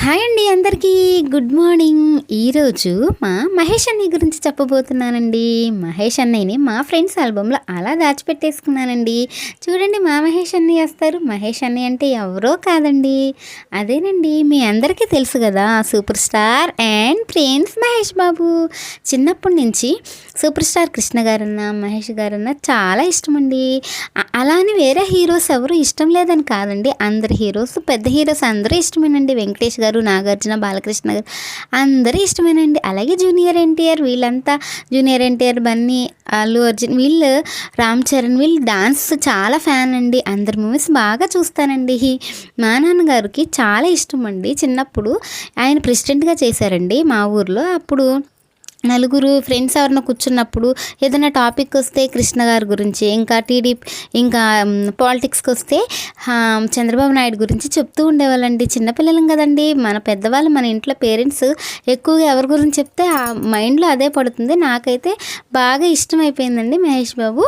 Hi అండి అందరికీ good morning. ఈరోజు మా మహేష్ అన్నయ్య గురించి చెప్పబోతున్నానండి. మహేష్ అన్నయ్యని మా ఫ్రెండ్స్ ఆల్బంలో అలా దాచిపెట్టేసుకున్నానండి. చూడండి మా మహేష్ అన్నయ్య వస్తారు. మహేష్ అన్నయ్య అంటే ఎవరో కాదండి, అదేనండి మీ అందరికీ తెలుసు కదా, super star and prince Mahesh Babu. చిన్నప్పటి నుంచి సూపర్ స్టార్ కృష్ణ గారన్నా మహేష్ గారన్నా చాలా ఇష్టమండి. అలానే వేరే హీరోస్ ఎవరు ఇష్టం లేదని కాదండి, అందరు హీరోస్ పెద్ద హీరోస్ అందరూ ఇష్టమేనండి. వెంకటేష్ గారు, నాగార్జున, బాలకృష్ణ గారు అందరూ ఇష్టమేనండి. అలాగే జూనియర్ ఎన్టీఆర్, వీళ్ళంతా జూనియర్ ఎన్టీఆర్, బన్నీ, అల్లు అర్జున్, వీళ్ళు రామ్ చరణ్, వీళ్ళు డాన్స్ చాలా ఫ్యాన్ అండి. అందరి మూవీస్ బాగా చూస్తానండి. మా నాన్నగారికి చాలా ఇష్టం అండి. చిన్నప్పుడు ఆయన ప్రెసిడెంట్గా చేశారండి మా ఊర్లో. అప్పుడు నలుగురు ఫ్రెండ్స్ ఎవరైనా కూర్చున్నప్పుడు ఏదైనా టాపిక్ వస్తే కృష్ణ గారి గురించి, ఇంకా టీడీపీ, ఇంకా పాలిటిక్స్కి వస్తే చంద్రబాబు నాయుడు గురించి చెప్తూ ఉండేవాళ్ళండి. చిన్నపిల్లలం కదండి, మన పెద్దవాళ్ళు, మన ఇంట్లో పేరెంట్స్ ఎక్కువగా ఎవరి గురించి చెప్తే ఆ మైండ్లో అదే పడుతుంది. నాకైతే బాగా ఇష్టమైపోయిందండి మహేష్ బాబు.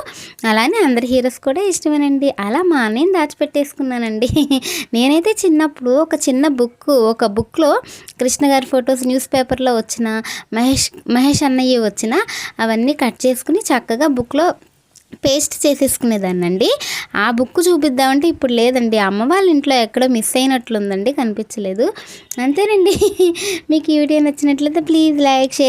అలానే అందరి హీరోస్ కూడా ఇష్టమేనండి. అలా మా అన్నయ్యని దాచిపెట్టేసుకున్నానండి. నేనైతే చిన్నప్పుడు ఒక బుక్లో కృష్ణ గారి ఫొటోస్, న్యూస్ పేపర్లో వచ్చిన మహేష్ అన్నయ్య వచ్చిన అవన్నీ కట్ చేసుకుని చక్కగా బుక్లో పేస్ట్ చేసేసుకునేదాన్నండి. ఆ బుక్ చూపిద్దామంటే ఇప్పుడు లేదండి, అమ్మ వాళ్ళ ఇంట్లో ఎక్కడో మిస్ అయినట్లుందండి, కనిపించలేదు. అంతేనండి. మీకు ఈ వీడియో నచ్చినట్లయితే ప్లీజ్ లైక్, షేర్.